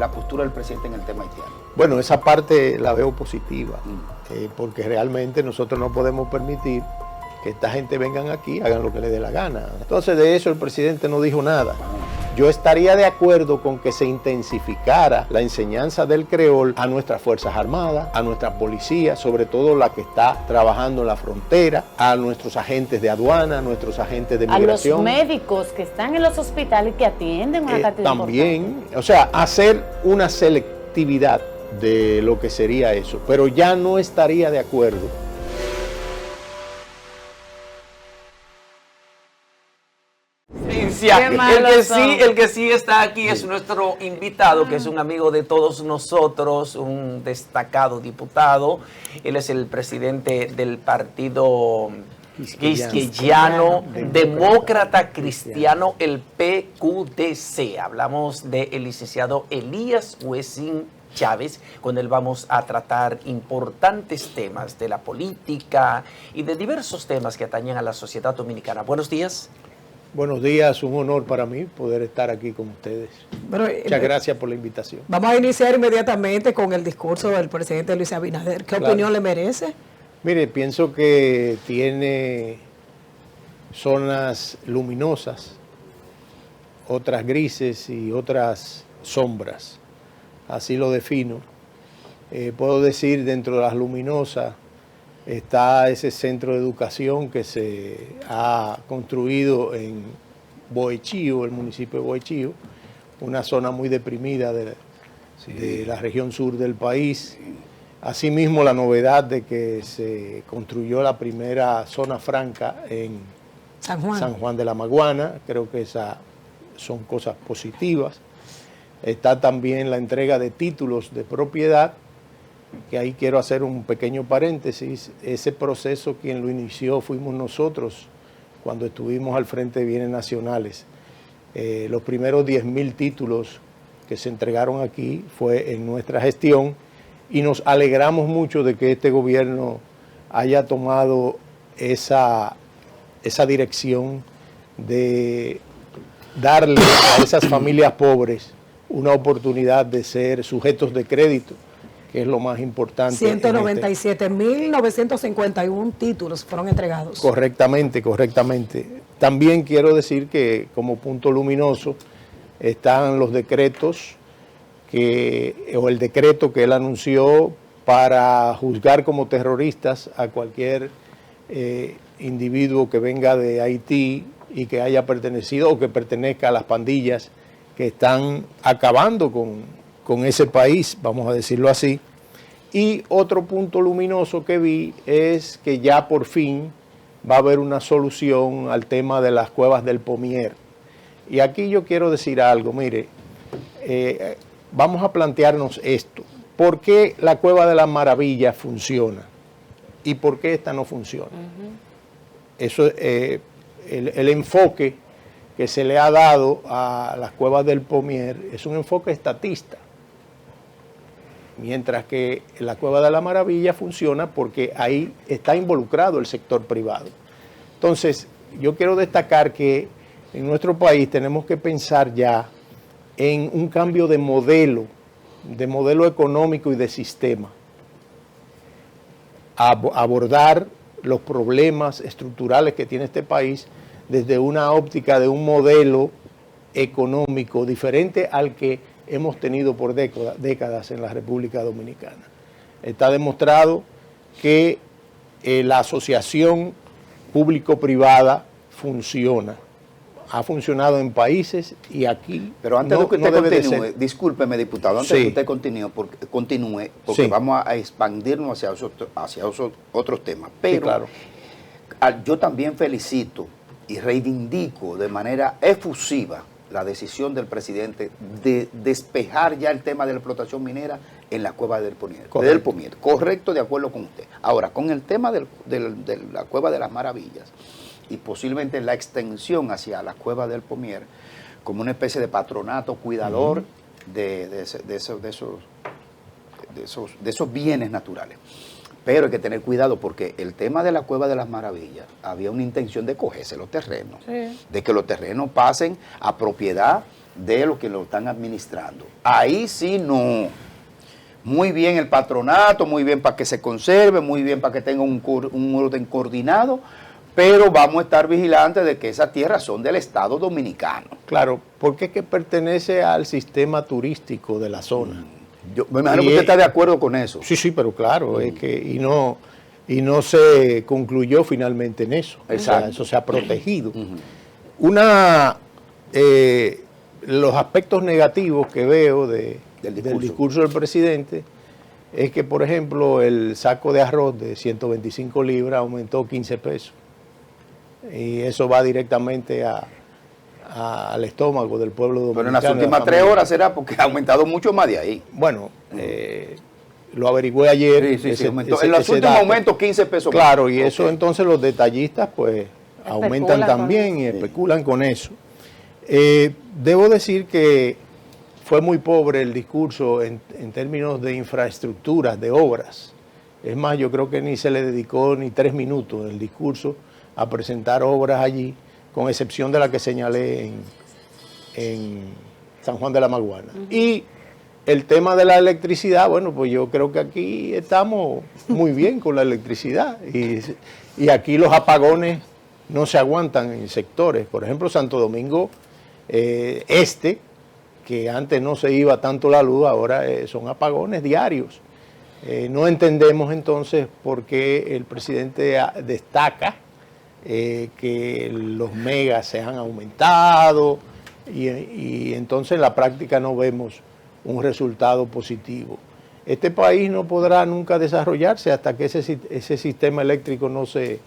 la postura del presidente en el tema haitiano? Bueno, esa parte la veo positiva, porque realmente nosotros no podemos permitir que esta gente vengan aquí, hagan lo que les dé la gana. Entonces de eso el presidente no dijo nada. Yo estaría de acuerdo con que se intensificara la enseñanza del creol a nuestras Fuerzas Armadas, a nuestra policía, sobre todo la que está trabajando en la frontera, a nuestros agentes de aduana, a nuestros agentes de migración. A los médicos que están en los hospitales y que atienden una cantidad también, importante. o sea, hacer una selectividad de lo que sería eso, pero ya no estaría de acuerdo. El que sí está aquí es nuestro invitado, que es un amigo de todos nosotros, un destacado diputado. Él es el presidente del partido Quisqueyano Demócrata Cristiano, el PQDC. Hablamos del licenciado Elías Huesín Chávez. Con él vamos a tratar importantes temas de la política y de diversos temas que atañen a la sociedad dominicana. Buenos días. Buenos días, un honor para mí poder estar aquí con ustedes. Bueno, muchas gracias por la invitación. Vamos a iniciar inmediatamente con el discurso del presidente Luis Abinader. ¿Qué opinión le merece? Mire, pienso que tiene zonas luminosas, otras grises y otras sombras. Así lo defino. Puedo decir, dentro de las luminosas está ese centro de educación que se ha construido en Bohechío, el municipio de Bohechío, una zona muy deprimida de la región sur del país. Asimismo, la novedad de que se construyó la primera zona franca en San Juan de la Maguana. Creo que esas son cosas positivas. Está también la entrega de títulos de propiedad, que ahí quiero hacer un pequeño paréntesis. Ese proceso quien lo inició fuimos nosotros cuando estuvimos al frente de bienes nacionales. Los primeros 10.000 títulos que se entregaron aquí fue en nuestra gestión y nos alegramos mucho de que este gobierno haya tomado esa dirección de darle a esas familias pobres una oportunidad de ser sujetos de crédito, que es lo más importante. 197.951 títulos fueron entregados. Correctamente. También quiero decir que como punto luminoso están los decretos, o el decreto que él anunció para juzgar como terroristas a cualquier individuo que venga de Haití y que haya pertenecido o que pertenezca a las pandillas que están acabando con ese país, vamos a decirlo así. Y otro punto luminoso que vi es que ya por fin va a haber una solución al tema de las cuevas del Pomier. Y aquí yo quiero decir algo, mire, vamos a plantearnos esto. ¿Por qué la Cueva de las Maravillas funciona? ¿Y por qué esta no funciona? Eso, el enfoque que se le ha dado a las cuevas del Pomier es un enfoque estatista, mientras que la Cueva de la Maravilla funciona porque ahí está involucrado el sector privado. Entonces, yo quiero destacar que en nuestro país tenemos que pensar ya en un cambio de modelo económico y de sistema, abordar los problemas estructurales que tiene este país desde una óptica de un modelo económico diferente al que hemos tenido por décadas en la República Dominicana. Está demostrado que la asociación público-privada funciona. Ha funcionado en países y aquí. Pero antes de que usted continúe, discúlpeme, diputado, antes de que usted continúe, porque vamos a expandirnos hacia otros temas. Pero claro, yo también felicito y reivindico de manera efusiva la decisión del presidente de despejar ya el tema de la explotación minera en la cueva del Pomier. Correcto, de acuerdo con usted. Ahora, con el tema de la Cueva de las Maravillas y posiblemente la extensión hacia la Cueva del Pomier como una especie de patronato cuidador de esos bienes naturales. Pero hay que tener cuidado porque el tema de la Cueva de las Maravillas había una intención de cogerse los terrenos, de que los terrenos pasen a propiedad de los que lo están administrando. Ahí sí no. Muy bien el patronato, muy bien para que se conserve, muy bien para que tenga un orden coordinado, pero vamos a estar vigilantes de que esas tierras son del Estado Dominicano. Claro, porque es que pertenece al sistema turístico de la zona. Yo me imagino que usted está de acuerdo con eso. Sí, sí, pero claro, es que y no se concluyó finalmente en eso. Exacto. O sea, eso se ha protegido. Ujú. Los aspectos negativos que veo del discurso. discurso del presidente es que, por ejemplo, el saco de arroz de 125 libras aumentó 15 pesos. Y eso va directamente al estómago del pueblo dominicano. Pero en las últimas 3 horas será porque ha aumentado mucho más de ahí. Bueno, lo averigüé ayer. Sí, aumentó. En los últimos aumentos 15 pesos más. Claro, y eso entonces los detallistas pues aumentan también y especulan con eso. Debo decir que fue muy pobre el discurso en términos de infraestructuras, de obras. Es más, yo creo que ni se le dedicó ni 3 minutos el discurso a presentar obras allí, con excepción de la que señalé en San Juan de la Maguana. Y el tema de la electricidad, bueno, pues yo creo que aquí estamos muy bien con la electricidad y aquí los apagones no se aguantan en sectores. Por ejemplo, Santo Domingo que antes no se iba tanto la luz, ahora son apagones diarios. No entendemos entonces por qué el presidente destaca que los megas se han aumentado y entonces en la práctica no vemos un resultado positivo. Este país no podrá nunca desarrollarse hasta que ese sistema eléctrico no se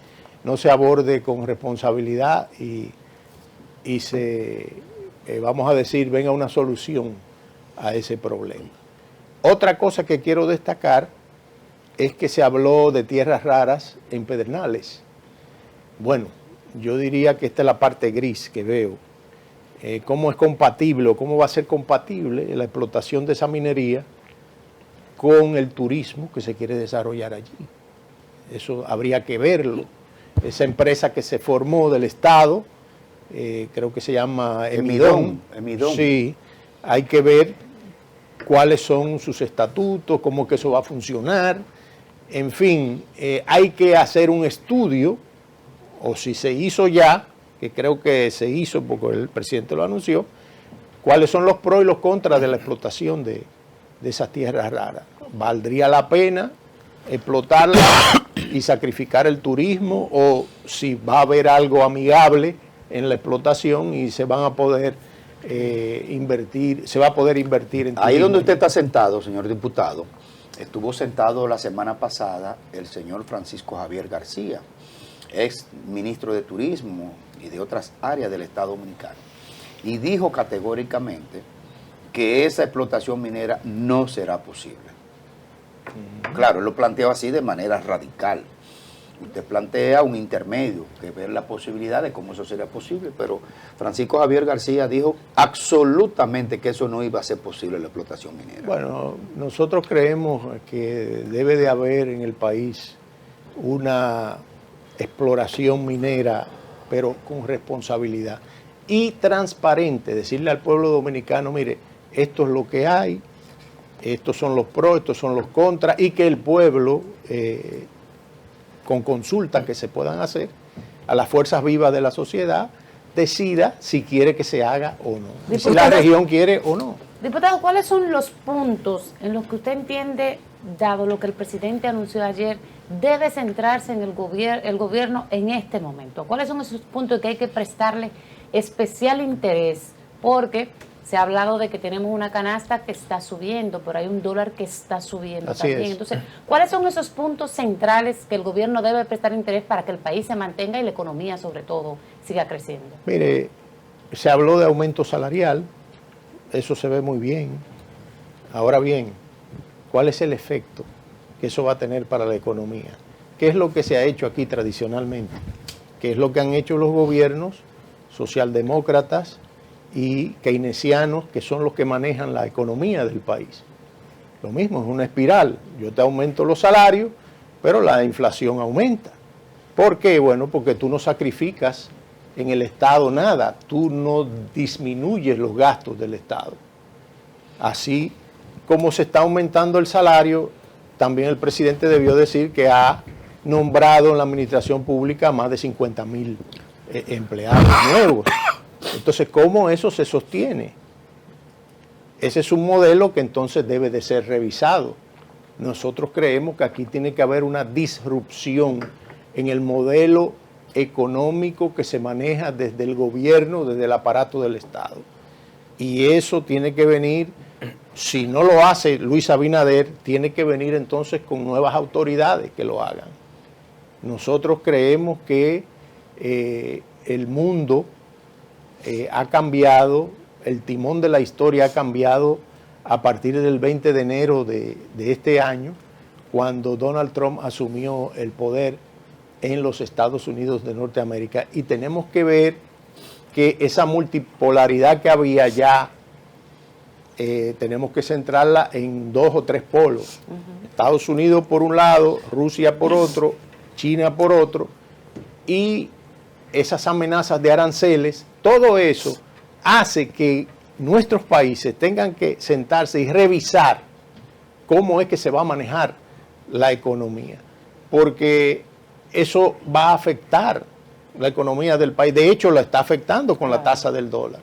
aborde con responsabilidad y se, vamos a decir, venga una solución a ese problema. Otra cosa que quiero destacar es que se habló de tierras raras en Pedernales. Bueno, yo diría que esta es la parte gris que veo. ¿Cómo es compatible o cómo va a ser compatible la explotación de esa minería con el turismo que se quiere desarrollar allí? Eso habría que verlo. Esa empresa que se formó del Estado, creo que se llama Emidón. Sí, hay que ver cuáles son sus estatutos, cómo que eso va a funcionar. En fin, hay que hacer un estudio, o si se hizo ya, que creo que se hizo porque el presidente lo anunció, cuáles son los pros y los contras de la explotación de esas tierras raras. ¿Valdría la pena explotarlas y sacrificar el turismo, o si va a haber algo amigable en la explotación y se van a poder invertir, se va a poder invertir en turismo? Ahí donde usted está sentado, señor diputado, estuvo sentado la semana pasada el señor Francisco Javier García, ex ministro de Turismo y de otras áreas del Estado Dominicano, y dijo categóricamente que esa explotación minera no será posible. Claro, él lo planteó así de manera radical. Usted plantea un intermedio, que ver la posibilidad de cómo eso sería posible, pero Francisco Javier García dijo absolutamente que eso no iba a ser posible, la explotación minera. Bueno, nosotros creemos que debe de haber en el país una exploración minera, pero con responsabilidad y transparente, decirle al pueblo dominicano, mire, esto es lo que hay, estos son los pros, estos son los contras, y que el pueblo, con consultas que se puedan hacer a las fuerzas vivas de la sociedad, decida si quiere que se haga o no, si la región quiere o no. Diputado, ¿cuáles son los puntos en los que usted entiende, dado lo que el presidente anunció ayer, debe centrarse en el gobierno en este momento? ¿Cuáles son esos puntos que hay que prestarle especial interés? Porque se ha hablado de que tenemos una canasta que está subiendo, pero hay un dólar que está subiendo Así también. es. Entonces, ¿cuáles son esos puntos centrales que el gobierno debe prestar interés para que el país se mantenga y la economía, sobre todo, siga creciendo? Mire, se habló de aumento salarial, eso se ve muy bien. Ahora bien, ¿cuál es el efecto que eso va a tener para la economía? ¿Qué es lo que se ha hecho aquí tradicionalmente? ¿Qué es lo que han hecho los gobiernos socialdemócratas y keynesianos, que son los que manejan la economía del país? Lo mismo, es una espiral. Yo te aumento los salarios, pero la inflación aumenta. ¿Por qué? Bueno, porque tú no sacrificas en el Estado nada, tú no disminuyes los gastos del Estado. Así como se está aumentando el salario, también el presidente debió decir que ha nombrado en la administración pública más de 50,000 empleados nuevos. Entonces, ¿cómo eso se sostiene? Ese es un modelo que entonces debe de ser revisado. Nosotros creemos que aquí tiene que haber una disrupción en el modelo económico que se maneja desde el gobierno, desde el aparato del Estado. Y eso tiene que venir, si no lo hace Luis Abinader, tiene que venir entonces con nuevas autoridades que lo hagan. Nosotros creemos que el mundo ha cambiado, el timón de la historia ha cambiado a partir del 20 de enero de este año, cuando Donald Trump asumió el poder en los Estados Unidos de Norteamérica, y tenemos que ver que esa multipolaridad que había ya, tenemos que centrarla en 2 o 3 polos. Estados Unidos por un lado, Rusia por otro, China por otro, y esas amenazas de aranceles, todo eso hace que nuestros países tengan que sentarse y revisar cómo es que se va a manejar la economía, porque eso va a afectar la economía del país. De hecho, la está afectando con la tasa del dólar,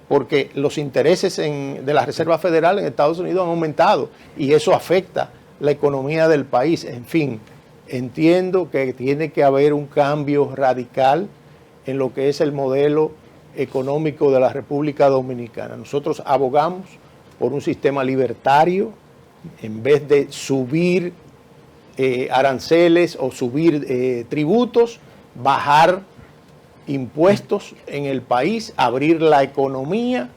porque los intereses de la Reserva Federal en Estados Unidos han aumentado y eso afecta la economía del país. En fin, entiendo que tiene que haber un cambio radical en lo que es el modelo económico de la República Dominicana. Nosotros abogamos por un sistema libertario, en vez de subir aranceles o subir tributos, bajar impuestos en el país, abrir la economía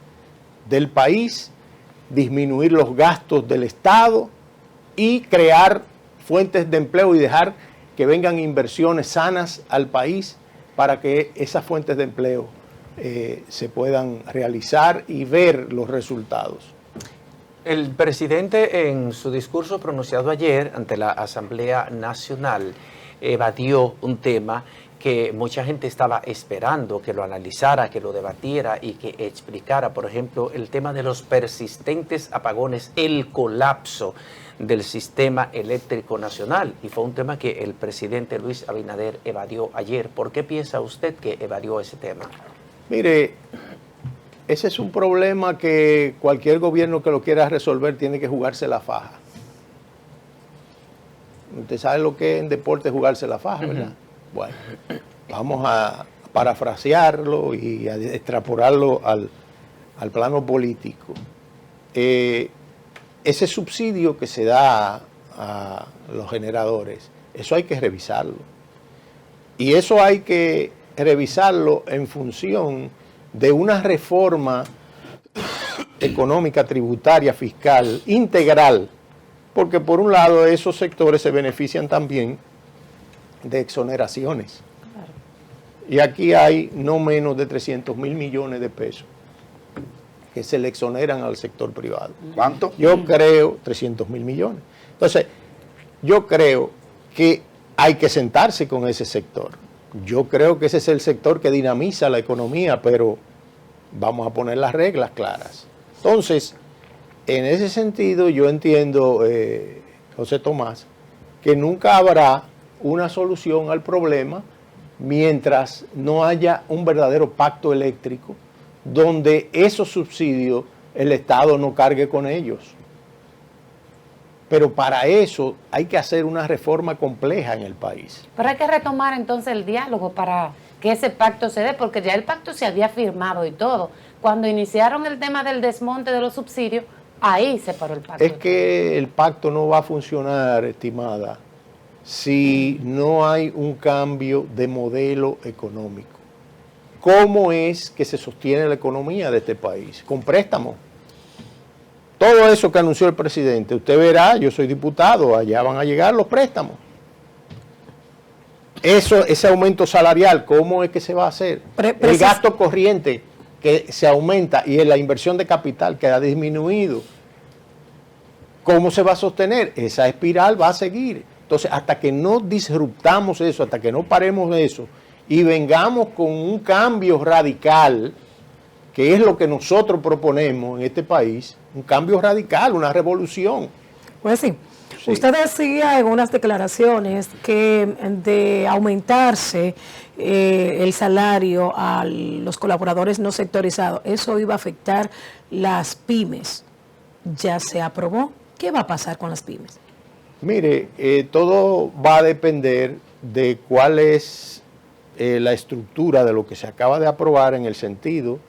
del país, disminuir los gastos del Estado y crear fuentes de empleo y dejar que vengan inversiones sanas al país para que esas fuentes de empleo se puedan realizar y ver los resultados. El presidente, en su discurso pronunciado ayer ante la Asamblea Nacional, evadió un tema que mucha gente estaba esperando que lo analizara, que lo debatiera y que explicara, por ejemplo, el tema de los persistentes apagones, el colapso del sistema eléctrico nacional. Y fue un tema que el presidente Luis Abinader evadió ayer. ¿Por qué piensa usted que evadió ese tema? Mire, ese es un problema que cualquier gobierno que lo quiera resolver tiene que jugarse la faja. Usted sabe lo que es en deporte jugarse la faja, ¿verdad? Bueno, vamos a parafrasearlo y a extrapolarlo al plano político. Ese subsidio que se da a los generadores, eso hay que revisarlo. Y eso hay que revisarlo en función de una reforma económica, tributaria, fiscal, integral, porque por un lado esos sectores se benefician también de exoneraciones. Claro. Y aquí hay no menos de 300,000 millones de pesos que se le exoneran al sector privado. ¿Cuánto? Yo creo 300,000 millones. Entonces, yo creo que hay que sentarse con ese sector. Yo creo que ese es el sector que dinamiza la economía, pero vamos a poner las reglas claras. Entonces, en ese sentido, yo entiendo, José Tomás, que nunca habrá una solución al problema mientras no haya un verdadero pacto eléctrico donde esos subsidios el Estado no cargue con ellos. Pero para eso hay que hacer una reforma compleja en el país. Pero hay que retomar entonces el diálogo para que ese pacto se dé, porque ya el pacto se había firmado y todo. Cuando iniciaron el tema del desmonte de los subsidios, ahí se paró el pacto. Es que el pacto no va a funcionar, estimada, si no hay un cambio de modelo económico. ¿Cómo es que se sostiene la economía de este país? Con préstamos. Todo eso que anunció el presidente, usted verá, yo soy diputado, allá van a llegar los préstamos. Ese aumento salarial, ¿cómo es que se va a hacer? El gasto corriente que se aumenta y la inversión de capital que ha disminuido, ¿cómo se va a sostener? Esa espiral va a seguir. Entonces, hasta que no disruptamos eso, hasta que no paremos eso y vengamos con un cambio radical, que es lo que nosotros proponemos en este país, un cambio radical, una revolución. Pues sí. Sí. Usted decía en unas declaraciones que de aumentarse el salario a los colaboradores no sectorizados, eso iba a afectar las pymes. ¿Ya se aprobó? ¿Qué va a pasar con las pymes? Mire, todo va a depender de cuál es la estructura de lo que se acaba de aprobar, en el sentido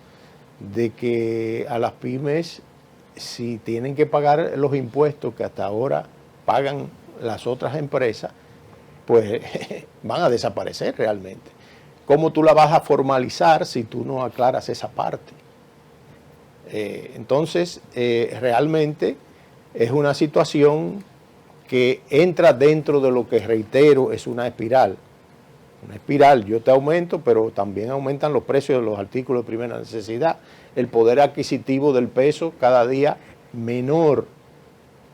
de que a las pymes, si tienen que pagar los impuestos que hasta ahora pagan las otras empresas, pues van a desaparecer realmente. ¿Cómo tú la vas a formalizar si tú no aclaras esa parte? Entonces, realmente es una situación que entra dentro de lo que, reitero, es una espiral. Una espiral, yo te aumento, pero también aumentan los precios de los artículos de primera necesidad. El poder adquisitivo del peso cada día menor.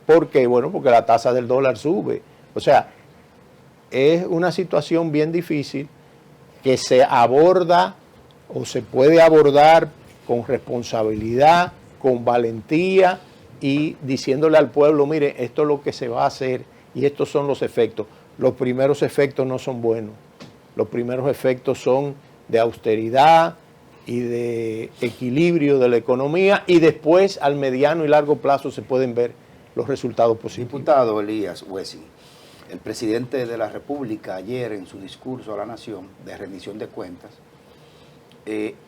¿Por qué? Bueno, porque la tasa del dólar sube. O sea, es una situación bien difícil que se aborda o se puede abordar con responsabilidad, con valentía y diciéndole al pueblo, mire, esto es lo que se va a hacer y estos son los efectos. Los primeros efectos no son buenos. Los primeros efectos son de austeridad y de equilibrio de la economía, y después al mediano y largo plazo se pueden ver los resultados positivos. Diputado Elías Wessing, el presidente de la República ayer en su discurso a la Nación de rendición de cuentas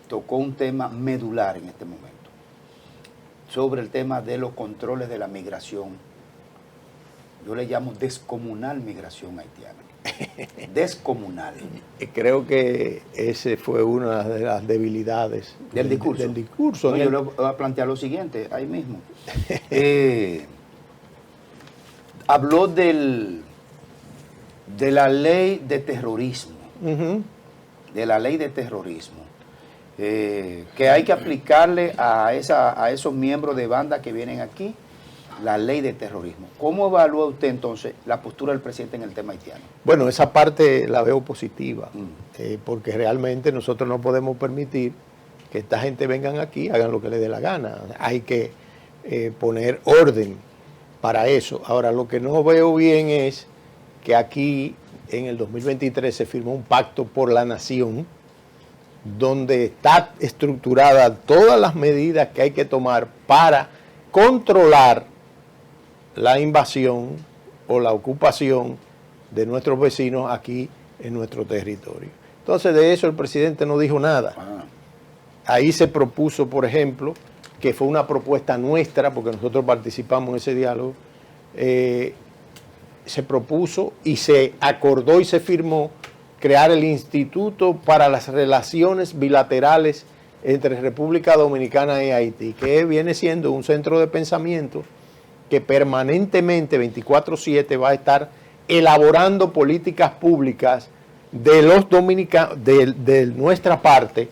tocó un tema medular en este momento, sobre el tema de los controles de la migración. Yo le llamo descomunal migración haitiana. Descomunal. Creo que ese fue una de las debilidades del discurso. Del discurso. No, yo le voy a plantear lo siguiente, ahí mismo. Habló de la ley de terrorismo. De la ley de terrorismo. Que hay que aplicarle a esos miembros de banda que vienen aquí la ley de terrorismo. ¿Cómo evalúa usted entonces la postura del presidente en el tema haitiano? Bueno, esa parte la veo positiva, porque realmente nosotros no podemos permitir que esta gente vengan aquí, hagan lo que les dé la gana. Hay que poner orden para eso. Ahora, lo que no veo bien es que aquí en el 2023 se firmó un pacto por la nación, donde está estructurada todas las medidas que hay que tomar para controlar la invasión o la ocupación de nuestros vecinos aquí en nuestro territorio. Entonces, de eso el presidente no dijo nada. Ahí se propuso, por ejemplo, que fue una propuesta nuestra, porque nosotros participamos en ese diálogo, se propuso y se acordó y se firmó crear el Instituto para las Relaciones Bilaterales entre República Dominicana y Haití, que viene siendo un centro de pensamiento que permanentemente, 24/7, va a estar elaborando políticas públicas de los dominicanos, de nuestra parte,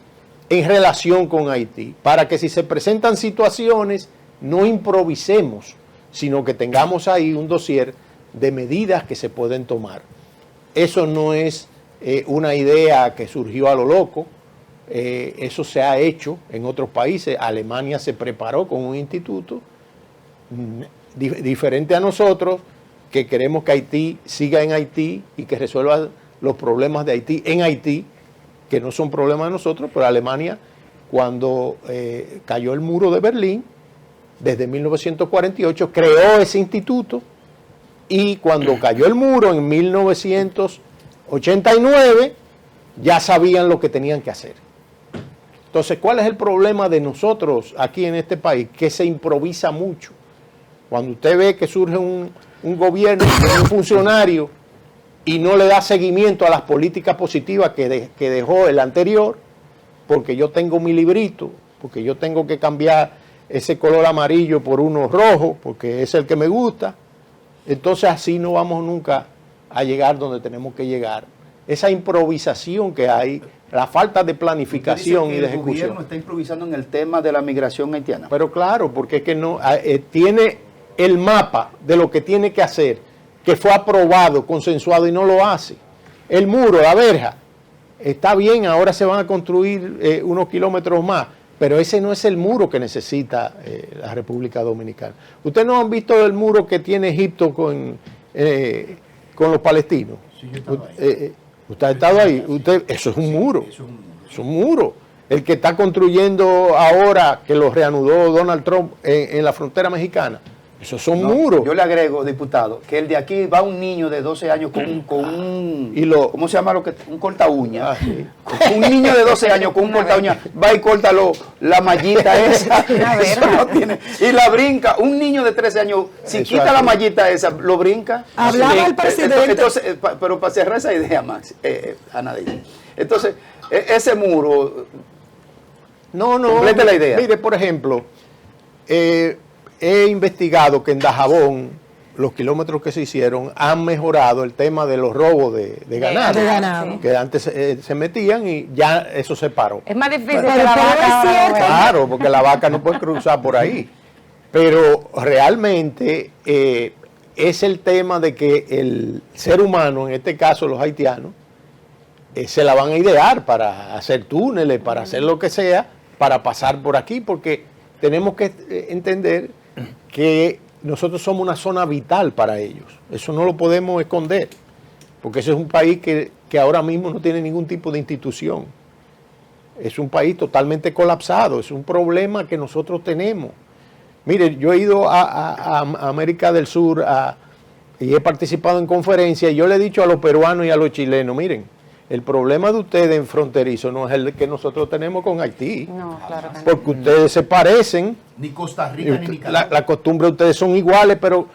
en relación con Haití, para que si se presentan situaciones, no improvisemos, sino que tengamos ahí un dossier de medidas que se pueden tomar. Eso no es una idea que surgió a lo loco, eso se ha hecho en otros países. Alemania se preparó con un instituto diferente a nosotros, que queremos que Haití siga en Haití y que resuelva los problemas de Haití en Haití, que no son problemas de nosotros, pero Alemania, cuando cayó el muro de Berlín, desde 1948, creó ese instituto, y cuando cayó el muro en 1989, ya sabían lo que tenían que hacer. Entonces, ¿cuál es el problema de nosotros aquí en este país? Que se improvisa mucho. Cuando usted ve que surge un gobierno, un funcionario, y no le da seguimiento a las políticas positivas que dejó el anterior, porque yo tengo mi librito, porque yo tengo que cambiar ese color amarillo por uno rojo, porque es el que me gusta, entonces así no vamos nunca a llegar donde tenemos que llegar. Esa improvisación que hay, la falta de planificación y de ejecución. ¿El gobierno está improvisando en el tema de la migración haitiana? Pero claro, porque es que no tiene el mapa de lo que tiene que hacer, que fue aprobado, consensuado, y no lo hace. El muro, la verja, está bien, ahora se van a construir unos kilómetros más, pero ese no es el muro que necesita la República Dominicana. ¿Ustedes no han visto el muro que tiene Egipto con los palestinos? Sí, yo estaba ¿Usted ha estado ahí? Eso es un muro. Es un muro. El que está construyendo ahora, que lo reanudó Donald Trump en la frontera mexicana, esos son muros. Yo le agrego, diputado, que el de aquí va un niño de 12 años con un ¿cómo se llama lo que? Un corta uña. Sí. Un niño de 12 años con un corta uña va y corta la mallita esa. Eso no tiene. Y la brinca. Un niño de 13 años, si Eso quita así. la mallita esa, lo brinca. Hablaba el presidente. Entonces, pero para cerrar esa idea, Max, Ana Denis. Entonces, ese muro, No. complete la idea. Mire, por ejemplo, he investigado que en Dajabón, los kilómetros que se hicieron han mejorado el tema de los robos de ganado. De ganado. Que antes se metían y ya eso se paró. Es más difícil Pero que la es vaca. cierto. Claro, porque la vaca no puede cruzar por ahí. Pero realmente es el tema de que el ser humano, en este caso los haitianos, se la van a idear para hacer túneles, para hacer lo que sea, para pasar por aquí, porque tenemos que entender que nosotros somos una zona vital para ellos. Eso no lo podemos esconder, porque ese es un país que ahora mismo no tiene ningún tipo de institución. Es un país totalmente colapsado, es un problema que nosotros tenemos. Mire, yo he ido a América del Sur y he participado en conferencias y yo le he dicho a los peruanos y a los chilenos, miren, el problema de ustedes en fronterizo no es el que nosotros tenemos con Haití, No, claro que no. porque ustedes se parecen, Ni Costa Rica ni la costumbre de ustedes son iguales, pero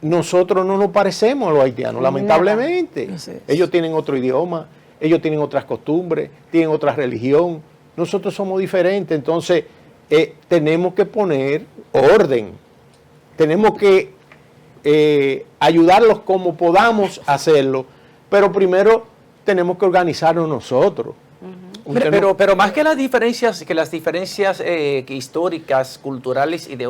nosotros no nos parecemos a los haitianos, lamentablemente. Así es. Ellos tienen otro idioma, ellos tienen otras costumbres, tienen otra religión, nosotros somos diferentes, entonces tenemos que poner orden, tenemos que ayudarlos como podamos hacerlo, pero primero tenemos que organizarnos nosotros. Pero más que las diferencias históricas, culturales y de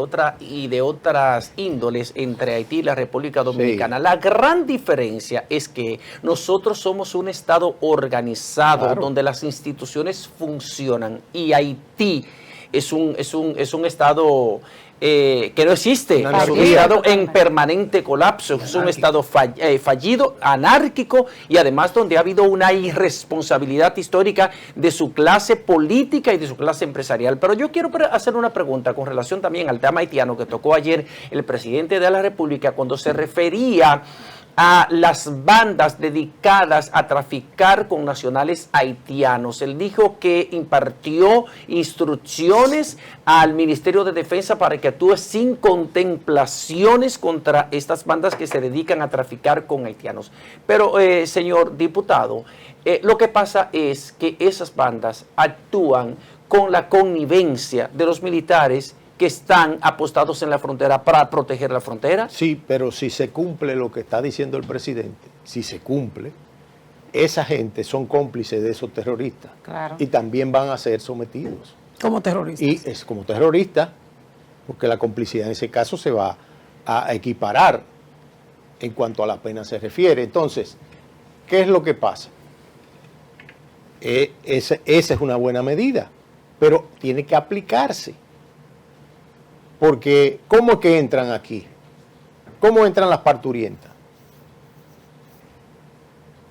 otras índoles entre Haití y la República Dominicana, la gran diferencia es que nosotros somos un estado organizado, Claro, donde las instituciones funcionan, y Haití es un estado que no existe, Una es un anarquía. estado en permanente colapso, es un estado fallido, anárquico, y además donde ha habido una irresponsabilidad histórica de su clase política y de su clase empresarial. Pero yo quiero hacer una pregunta con relación también al tema haitiano que tocó ayer el presidente de la República cuando se refería a las bandas dedicadas a traficar con nacionales haitianos. Él dijo que impartió instrucciones al Ministerio de Defensa para que actúe sin contemplaciones contra estas bandas que se dedican a traficar con haitianos. Pero, señor diputado, lo que pasa es que esas bandas actúan con la connivencia de los militares que están apostados en la frontera para proteger la frontera. Sí, pero si se cumple lo que está diciendo el presidente, si se cumple, esa gente son cómplices de esos terroristas. Claro. Y también van a ser sometidos. Como terroristas. Y es como terrorista, porque la complicidad en ese caso se va a equiparar en cuanto a la pena se refiere. Entonces, ¿qué es lo que pasa? Esa es una buena medida, pero tiene que aplicarse. Porque, ¿cómo es que entran aquí? ¿Cómo entran las parturientas?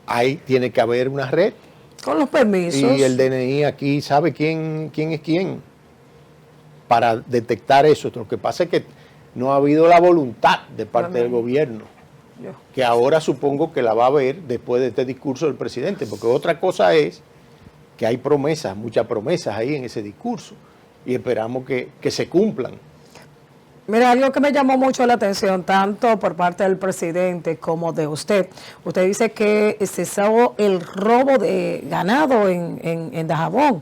Ahí tiene que haber una red. Con los permisos. Y el DNI aquí sabe quién es quién para detectar eso. Lo que pasa es que no ha habido la voluntad de parte del gobierno, que ahora supongo que la va a haber después de este discurso del presidente, porque otra cosa es que hay promesas, muchas promesas ahí en ese discurso, y esperamos que se cumplan. Mira, algo que me llamó mucho la atención, tanto por parte del presidente como de usted. Usted dice que cesó el robo de ganado en Dajabón.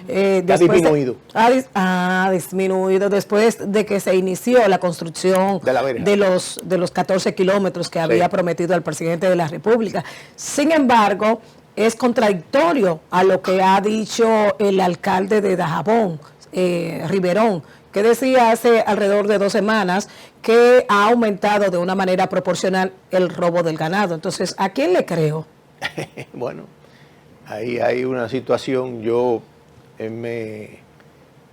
Ha disminuido. Ha disminuido después de que se inició la construcción De la verja. de los 14 kilómetros que había prometido el presidente de la República. Sin embargo, es contradictorio a lo que ha dicho el alcalde de Dajabón, Riverón, que decía hace alrededor de 2 semanas que ha aumentado de una manera proporcional el robo del ganado. Entonces, ¿a quién le creo? Bueno, Ahí hay una situación, yo me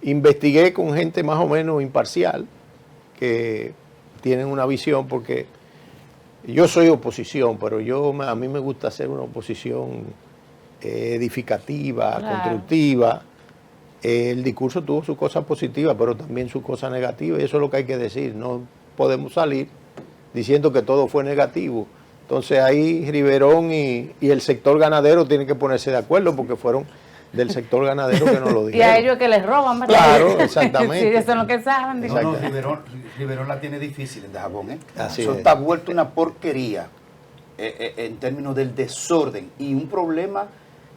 investigué con gente más o menos imparcial, que tienen una visión, porque yo soy oposición, pero a mí me gusta hacer una oposición edificativa, Claro. constructiva. El discurso tuvo sus cosas positivas, pero también sus cosas negativas, y eso es lo que hay que decir. No podemos salir diciendo que todo fue negativo. Entonces ahí Riverón y el sector ganadero tienen que ponerse de acuerdo, porque fueron del sector ganadero que nos lo Y dijeron. a ellos que les roban, ¿verdad? Claro, exactamente. Sí, eso es lo que saben. No, Exacto. Riverón la tiene difícil en Dajabón, ¿eh? Así Eso es. está vuelto una porquería en términos del desorden y un problema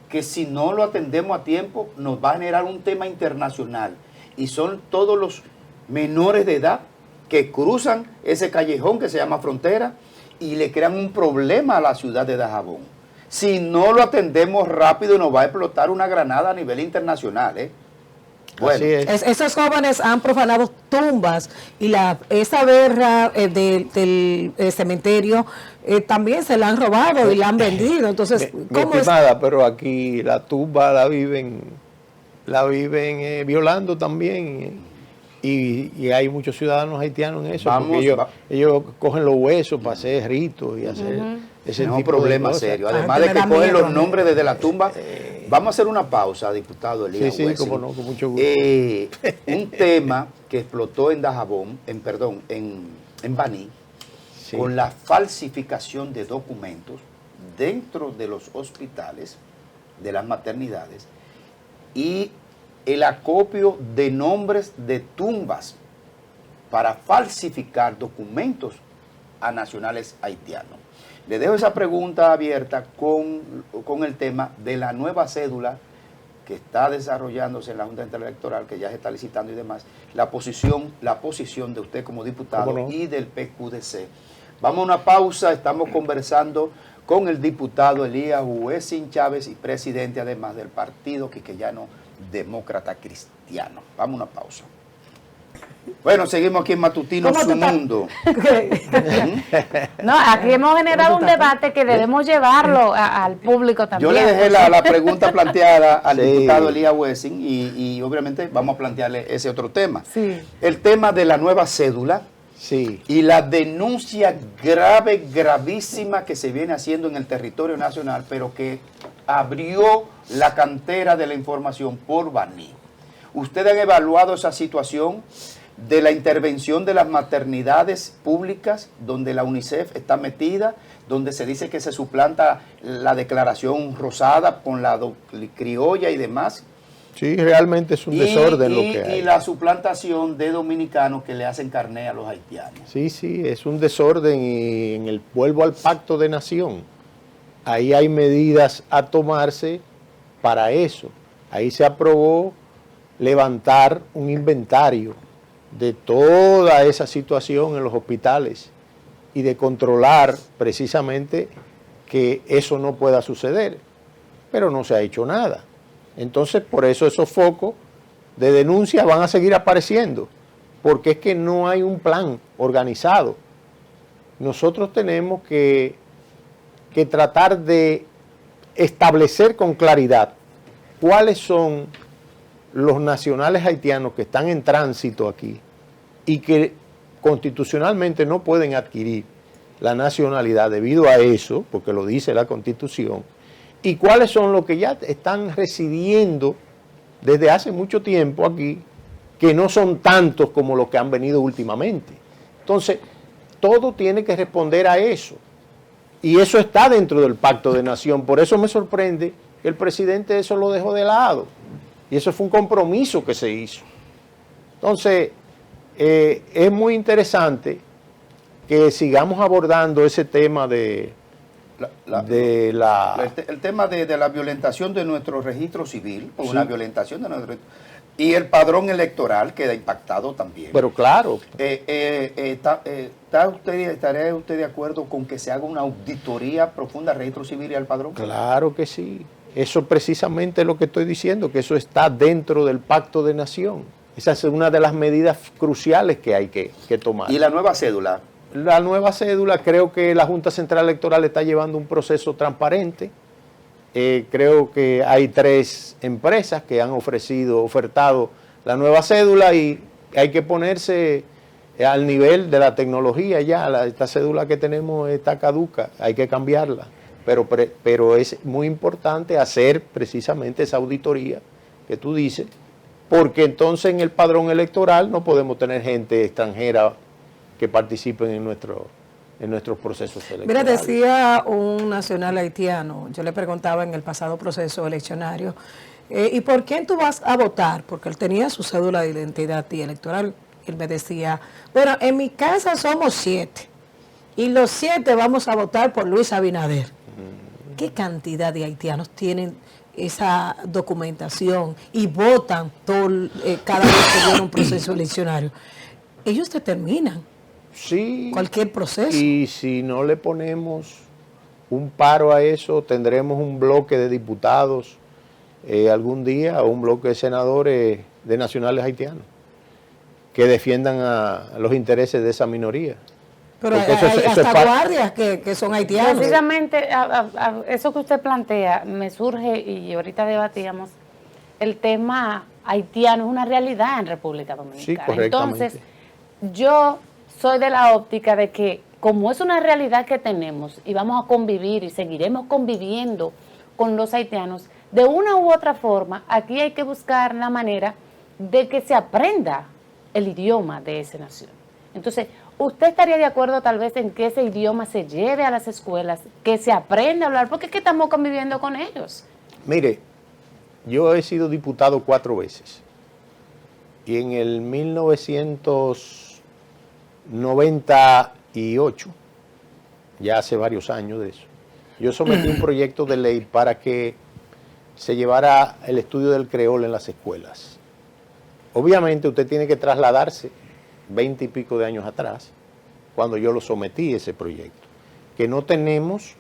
que si no lo atendemos a tiempo nos va a generar un tema internacional, y son todos los menores de edad que cruzan ese callejón que se llama frontera y le crean un problema a la ciudad de Dajabón. Si no lo atendemos rápido nos va a explotar una granada a nivel internacional, ¿eh? Bueno, Así es. Esos jóvenes han profanado tumbas y esa verja del también se la han robado y la han vendido. Entonces, Mi ¿cómo es? estimada, pero aquí la tumba la viven violando también, y hay muchos ciudadanos haitianos en eso, Vamos, porque va- ellos cogen los huesos para hacer ritos y hacer ese es un tipo de problema cosas. serio. Ah, Además que de me que da cogen miedo, los nombres desde la tumba. Eh, Vamos a hacer una pausa, diputado Sí, Elías sí, Huesin. como no, con mucho gusto. Un tema que explotó en Dajabón, en Baní, Sí. con la falsificación de documentos dentro de los hospitales, de las maternidades, y el acopio de nombres de tumbas para falsificar documentos a nacionales haitianos. Le dejo esa pregunta abierta con el tema de la nueva cédula que está desarrollándose en la Junta Central Electoral, que ya se está licitando y demás, la posición de usted como diputado ¿Cómo no? y del PQDC. Vamos a una pausa, estamos conversando con el diputado Elías Huesin Chávez y presidente además del Partido Quiqueyano Demócrata Cristiano. Vamos a una pausa. Bueno, seguimos aquí en Matutino ¿Cómo Su tú estás? Mundo. No, aquí hemos generado un debate que debemos llevarlo al público también. Yo le dejé la pregunta planteada al Sí. diputado Elías Huesin y obviamente vamos a plantearle ese otro tema. Sí. El tema de la nueva cédula Sí. y la denuncia grave, gravísima que se viene haciendo en el territorio nacional, pero que abrió la cantera de la información por Baní. ¿Ustedes han evaluado esa situación de la intervención de las maternidades públicas donde la UNICEF está metida, donde se dice que se suplanta la declaración rosada con la criolla y demás? Sí, realmente es un desorden lo que hay. Y la suplantación de dominicanos que le hacen carné a los haitianos. Sí, sí, es un desorden, y vuelvo al Pacto de Nación. Ahí hay medidas a tomarse para eso. Ahí se aprobó levantar un inventario de toda esa situación en los hospitales y de controlar precisamente que eso no pueda suceder, pero no se ha hecho nada. Entonces, por eso esos focos de denuncia van a seguir apareciendo, porque es que no hay un plan organizado. Nosotros tenemos que tratar de establecer con claridad cuáles son los nacionales haitianos que están en tránsito aquí y que constitucionalmente no pueden adquirir la nacionalidad debido a eso, porque lo dice la Constitución, y cuáles son los que ya están residiendo desde hace mucho tiempo aquí, que no son tantos como los que han venido últimamente. Entonces, todo tiene que responder a eso. Y eso está dentro del Pacto de Nación. Por eso me sorprende que el presidente eso lo dejó de lado. Y eso fue un compromiso que se hizo. Entonces, es muy interesante que sigamos abordando ese tema el tema de la violentación de nuestro registro civil, o Sí. una violentación de nuestro y el padrón electoral queda impactado también. Pero claro, ¿Estaría usted de acuerdo con que se haga una auditoría profunda al registro civil y al padrón? claro que sí. Eso precisamente es lo que estoy diciendo, que eso está dentro del Pacto de Nación. Esa es una de las medidas cruciales que hay que tomar. ¿Y la nueva cédula? La nueva cédula, creo que la Junta Central Electoral está llevando un proceso transparente Creo que hay 3 empresas que han ofertado la nueva cédula y hay que ponerse al nivel de la tecnología ya. Esta cédula que tenemos está caduca, hay que cambiarla. Pero es muy importante hacer precisamente esa auditoría que tú dices, porque entonces en el padrón electoral no podemos tener gente extranjera que participen en nuestros procesos electorales. Mira, decía un nacional haitiano, yo le preguntaba en el pasado proceso eleccionario, ¿y por quién tú vas a votar? Porque él tenía su cédula de identidad y electoral. Él me decía, bueno, en mi casa somos 7 y los 7 vamos a votar por Luis Abinader. ¿Qué cantidad de haitianos tienen esa documentación y votan cada vez que viene un proceso eleccionario? Ellos determinan cualquier proceso. Y si no le ponemos un paro a eso, tendremos un bloque de diputados algún día o un bloque de senadores de nacionales haitianos que defiendan a los intereses de esa minoría. Pero hay hasta guardias que son haitianos. Precisamente eso que usted plantea me surge, y ahorita debatíamos, el tema haitiano es una realidad en República Dominicana. Sí, correctamente. Entonces, yo soy de la óptica de que como es una realidad que tenemos y vamos a convivir y seguiremos conviviendo con los haitianos, de una u otra forma, aquí hay que buscar la manera de que se aprenda el idioma de esa nación. Entonces, ¿usted estaría de acuerdo tal vez en que ese idioma se lleve a las escuelas, que se aprenda a hablar? Porque es que estamos conviviendo con ellos. Mire, yo he sido diputado 4 veces. Y en el 1998, ya hace varios años de eso, yo sometí un proyecto de ley para que se llevara el estudio del creol en las escuelas. Obviamente usted tiene que trasladarse 20 y pico de años atrás, cuando yo lo sometí ese proyecto, que no tenemos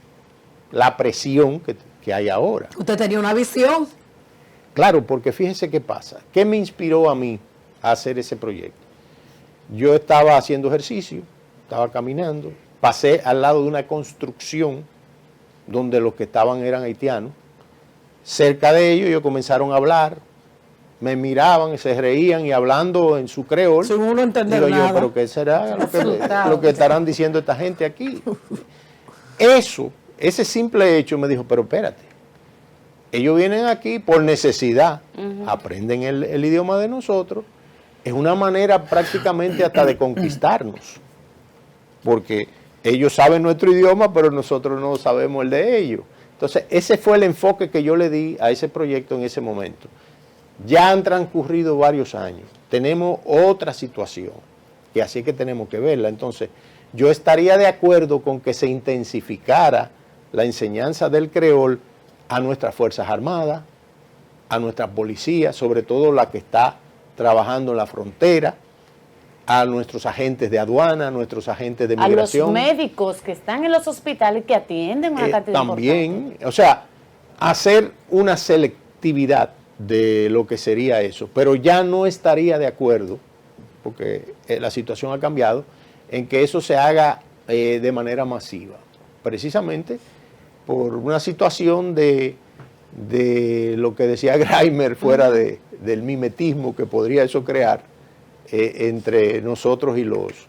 la presión que hay ahora. Usted tenía una visión. Claro, porque fíjese qué pasa. ¿Qué me inspiró a mí a hacer ese proyecto? Yo estaba haciendo ejercicio, estaba caminando, pasé al lado de una construcción donde los que estaban eran haitianos. Cerca de ellos comenzaron a hablar, me miraban y se reían y hablando en su creol. Sin uno entender digo nada. yo, pero ¿qué será lo que estarán diciendo esta gente aquí? Ese simple hecho me dijo, pero espérate, ellos vienen aquí por necesidad, aprenden el idioma de nosotros, es una manera prácticamente hasta de conquistarnos, porque ellos saben nuestro idioma, pero nosotros no sabemos el de ellos. Entonces, ese fue el enfoque que yo le di a ese proyecto en ese momento. Ya han transcurrido varios años, tenemos otra situación, y así es que tenemos que verla. Entonces, yo estaría de acuerdo con que se intensificara la enseñanza del creol a nuestras Fuerzas Armadas, a nuestras policías, sobre todo la que está trabajando en la frontera, a nuestros agentes de aduana, a nuestros agentes de migración. A los médicos que están en los hospitales que atienden una cantidad también, importante. o sea, hacer una selectividad de lo que sería eso, pero ya no estaría de acuerdo, porque la situación ha cambiado, en que eso se haga de manera masiva, precisamente por una situación de lo que decía Graimer fuera del mimetismo que podría eso crear entre nosotros y los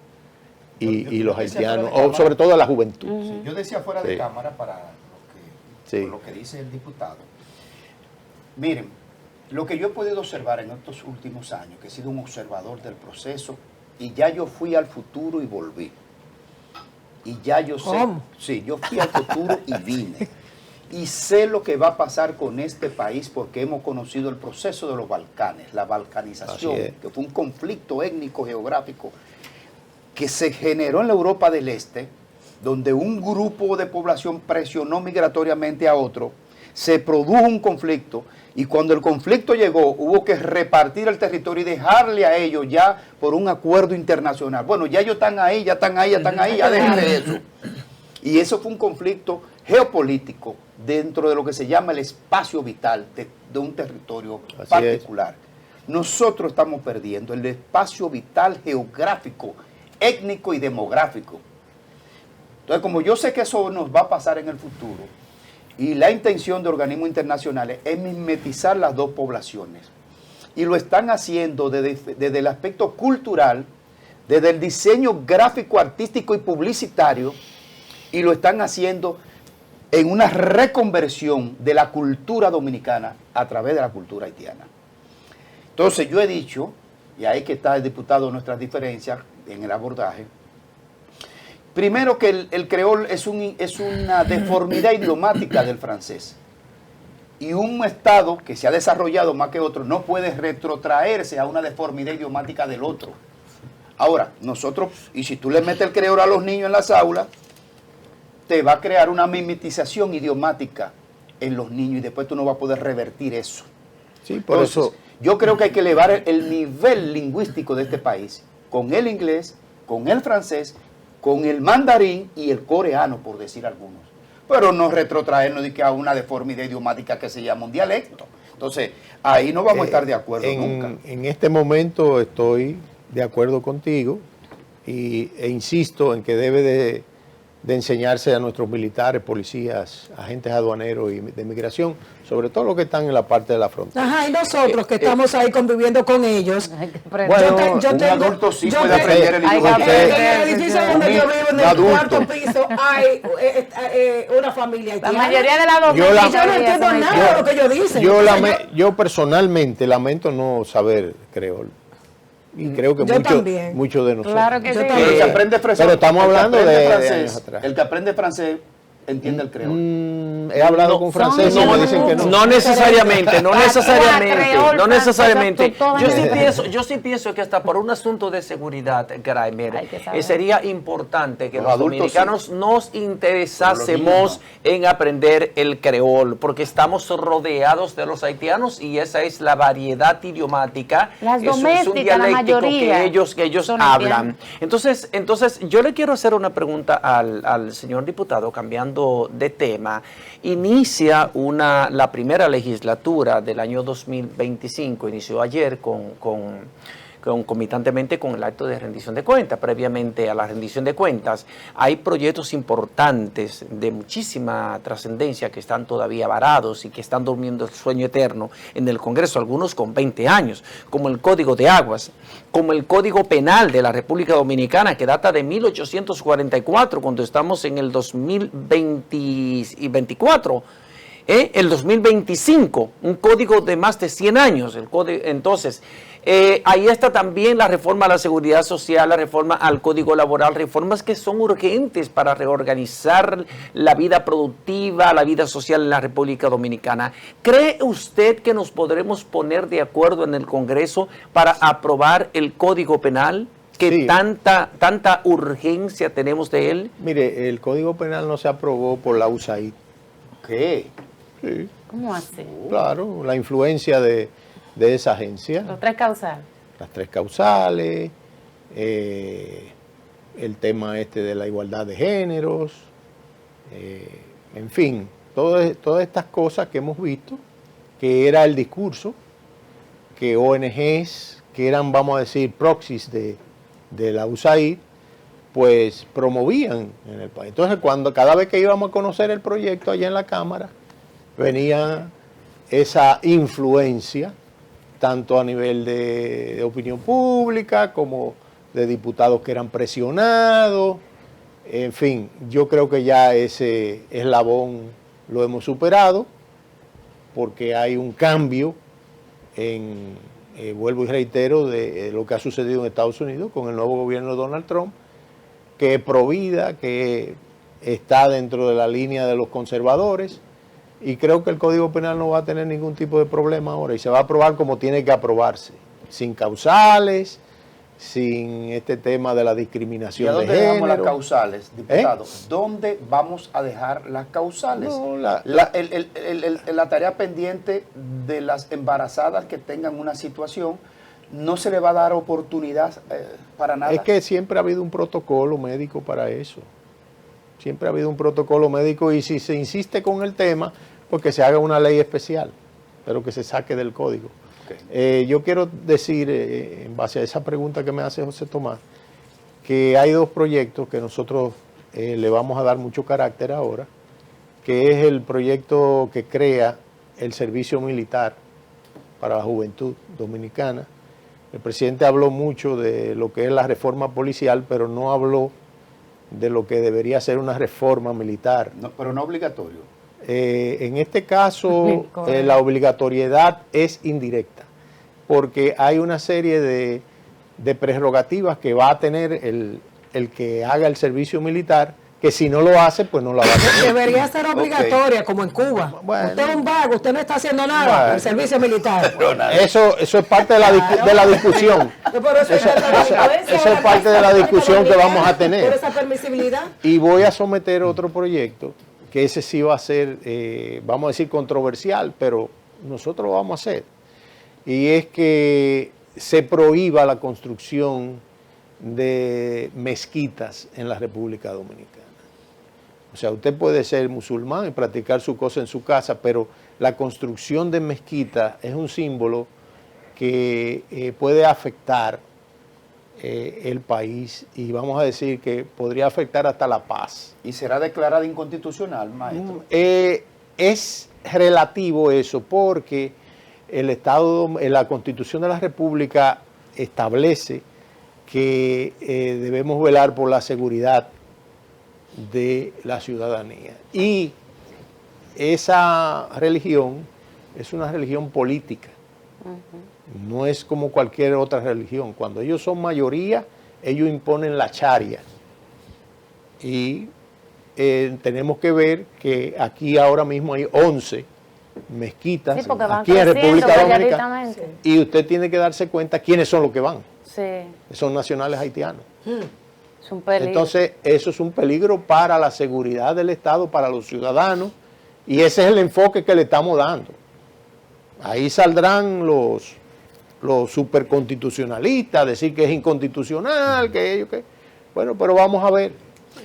haitianos, o sobre todo la juventud. Sí, yo decía fuera de cámara para lo que dice el diputado. Miren, lo que yo he podido observar en estos últimos años, que he sido un observador del proceso, y ya yo fui al futuro y volví. Y ya yo sé, sí, yo fui al futuro y vine. Y sé lo que va a pasar con este país porque hemos conocido el proceso de los Balcanes, la balcanización, que fue un conflicto étnico geográfico que se generó en la Europa del Este, donde un grupo de población presionó migratoriamente a otro, se produjo un conflicto y cuando el conflicto llegó hubo que repartir el territorio y dejarle a ellos ya por un acuerdo internacional. Bueno, ya ellos están ahí, ya déjense eso. Y eso fue un conflicto geopolítico dentro de lo que se llama el espacio vital de un territorio particular. Nosotros estamos perdiendo el espacio vital geográfico, étnico y demográfico. Entonces, como yo sé que eso nos va a pasar en el futuro, y la intención de organismos internacionales es mimetizar las dos poblaciones. Y lo están haciendo desde el aspecto cultural, desde el diseño gráfico, artístico y publicitario, y lo están haciendo en una reconversión de la cultura dominicana a través de la cultura haitiana. Entonces yo he dicho, y ahí que está el diputado nuestras diferencias en el abordaje, primero que el creol es una deformidad idiomática del francés. Y un Estado que se ha desarrollado más que otro no puede retrotraerse a una deformidad idiomática del otro. Ahora, nosotros, y si tú le metes el creol a los niños en las aulas, te va a crear una mimetización idiomática en los niños y después tú no vas a poder revertir eso. Sí, por Entonces, eso. yo creo que hay que elevar el nivel lingüístico de este país con el inglés, con el francés, con el mandarín y el coreano, por decir algunos. Pero no retrotraernos de que a una deformidad idiomática que se llama un dialecto. Entonces, ahí no vamos a estar de acuerdo nunca. En este momento estoy de acuerdo contigo e insisto en que debe de enseñarse a nuestros militares, policías, agentes aduaneros y de migración, sobre todo los que están en la parte de la frontera. Ajá, y nosotros que estamos ahí conviviendo con ellos. Hay que aprender. Bueno, un tengo- adulto sí yo puede te- aprender el hay que idioma. aprender. En el edificio donde yo vivo, en Un el adulto. cuarto piso, hay una familia La haitiana. mayoría de las Yo Y yo no entiendo nada de lo que ellos dicen. Yo personalmente lamento no saber creol. Y creo que Yo también. muchos de nosotros. Claro que Yo sí. también. El que aprende francés, Pero estamos el que hablando aprende de francés, años atrás. El que aprende francés entiende el creol. He hablado No, con franceses y son me dicen que no. No necesariamente, no necesariamente, creol, no necesariamente. francés, Yo sí pienso que hasta por un asunto de seguridad, Graimer, Hay que saber. sería importante que Los los adultos dominicanos sí. nos interesásemos en aprender el creol, porque estamos rodeados de los haitianos y esa es la variedad idiomática. Las Eso es un domésticas, la dialéctico mayoría que ellos son hablan. haitianos. Entonces, yo le quiero hacer una pregunta al señor diputado, cambiando de tema. Inicia la primera legislatura del año 2025, inició ayer concomitantemente con el acto de rendición de cuentas. Previamente a la rendición de cuentas, hay proyectos importantes de muchísima trascendencia que están todavía varados y que están durmiendo el sueño eterno en el Congreso, algunos con 20 años, como el Código de Aguas, como el Código Penal de la República Dominicana, que data de 1844, cuando estamos en el 2024. El 2025, un código de más de 100 años. Entonces, ahí está también la reforma a la seguridad social, la reforma al código laboral, reformas que son urgentes para reorganizar la vida productiva, la vida social en la República Dominicana. ¿Cree usted que nos podremos poner de acuerdo en el Congreso para aprobar el Código Penal? ¿Qué Sí. tanta urgencia tenemos de él? Mire, el Código Penal no se aprobó por la USAID. ¿Qué? Sí, ¿Cómo así? claro, la influencia de esa agencia. Los tres causales. Las tres causales, el tema de la igualdad de géneros, en fin, todas estas cosas que hemos visto, que era el discurso que ONGs, que eran, vamos a decir, proxies de la USAID, pues promovían en el país. Entonces, cada vez que íbamos a conocer el proyecto allá en la Cámara, venía esa influencia, tanto a nivel de opinión pública como de diputados que eran presionados. En fin, yo creo que ya ese eslabón lo hemos superado, porque hay un cambio vuelvo y reitero, de lo que ha sucedido en Estados Unidos con el nuevo gobierno de Donald Trump, que es pro vida, que está dentro de la línea de los conservadores, y creo que el Código Penal no va a tener ningún tipo de problema ahora y se va a aprobar como tiene que aprobarse, sin causales, sin este tema de la ¿Y discriminación a de dónde dejamos las género. causales, diputado? ¿Dónde vamos a dejar las causales? No, la tarea pendiente de las embarazadas que tengan una situación, no se le va a dar oportunidad para nada. Es que siempre ha habido un protocolo médico para eso. Siempre ha habido un protocolo médico y si se insiste con el tema, pues que se haga una ley especial, pero que se saque del código. Okay. Yo quiero decir, en base a esa pregunta que me hace José Tomás, que hay dos proyectos que nosotros le vamos a dar mucho carácter ahora, que es el proyecto que crea el servicio militar para la juventud dominicana. El presidente habló mucho de lo que es la reforma policial, pero no habló de lo que debería ser una reforma militar. No, pero no obligatorio. En este caso, la obligatoriedad es indirecta, porque hay una serie de prerrogativas que va a tener el que haga el servicio militar, que si no lo hace, pues no la va a tener. Debería ser obligatoria, como en Cuba. Bueno. Usted es un vago, usted no está haciendo nada, Bueno. el servicio militar. Eso es parte de la discusión. Eso es parte de la discusión que vamos a tener. Por esa permisibilidad. Y voy a someter otro proyecto, que ese sí va a ser, vamos a decir, controversial, pero nosotros lo vamos a hacer. Y es que se prohíba la construcción de mezquitas en la República Dominicana. O sea, usted puede ser musulmán y practicar su cosa en su casa, pero la construcción de mezquitas es un símbolo que puede afectar el país, y vamos a decir que podría afectar hasta la paz. ¿Y será declarada inconstitucional, maestro? Es relativo eso, porque la Constitución de la República establece que debemos velar por la seguridad de la ciudadanía. Y esa religión es una religión política. No es como cualquier otra religión. Cuando ellos son mayoría, ellos imponen la charia. Y tenemos que ver que aquí ahora mismo hay 11 mezquitas, Sí, porque van aquí en creciendo República Dominicana. paulatinamente. Y usted tiene que darse cuenta quiénes son los que van. Sí, Son nacionales haitianos. es un peligro. Entonces, eso es un peligro para la seguridad del Estado, para los ciudadanos, y ese es el enfoque que le estamos dando. Ahí saldrán los superconstitucionalistas a decir que es inconstitucional, que ellos, que... Bueno, pero vamos a ver.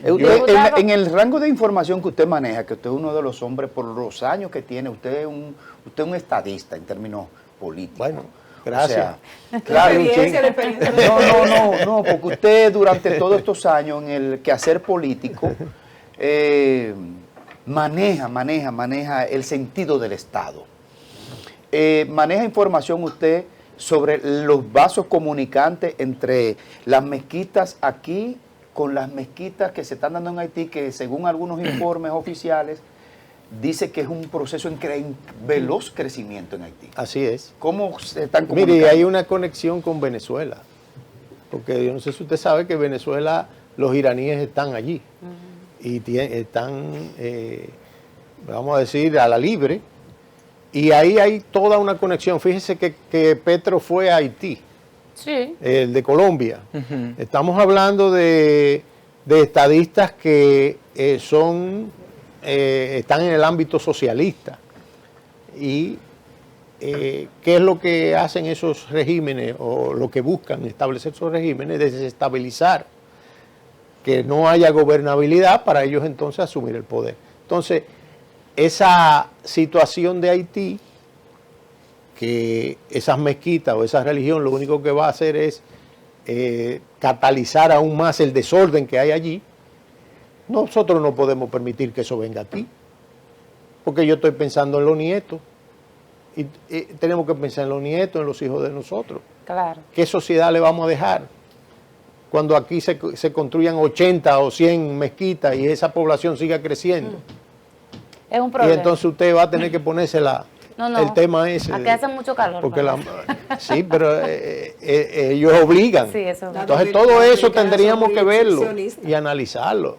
Usted, en el rango de información que usted maneja, que usted es uno de los hombres, por los años que tiene, usted es un estadista en términos políticos. Bueno, gracias. O sea, claro, La experiencia. no, porque usted durante todos estos años en el quehacer político maneja el sentido del Estado. Maneja información usted sobre los vasos comunicantes entre las mezquitas aquí con las mezquitas que se están dando en Haití, que según algunos informes oficiales dice que es un proceso en veloz crecimiento en Haití. Así es. ¿Cómo se están comunicando? Mire, hay una conexión con Venezuela, porque yo no sé si usted sabe que Venezuela, los iraníes están allí y están, vamos a decir, a la libre, y ahí hay toda una conexión. Fíjese que Petro fue a Haití, Sí. el de Colombia. Estamos hablando de estadistas que están en el ámbito socialista. Y ¿qué es lo que hacen esos regímenes, o lo que buscan establecer esos regímenes? Desestabilizar, que no haya gobernabilidad para ellos entonces asumir el poder. Entonces, esa situación de Haití, que esas mezquitas o esa religión lo único que va a hacer es catalizar aún más el desorden que hay allí, nosotros no podemos permitir que eso venga aquí, porque yo estoy pensando en los nietos, y tenemos que pensar en los nietos, en los hijos de nosotros. Claro. ¿Qué sociedad le vamos a dejar cuando aquí se construyan 80 o 100 mezquitas y esa población siga creciendo? Es un Y problema. entonces usted va a tener que ponerse el tema ese. Aquí hace mucho calor. Porque ¿verdad? sí, pero ellos obligan. Sí, eso. Entonces todo eso Las dominicanas tendríamos son que muy verlo exhibicionistas. y analizarlo.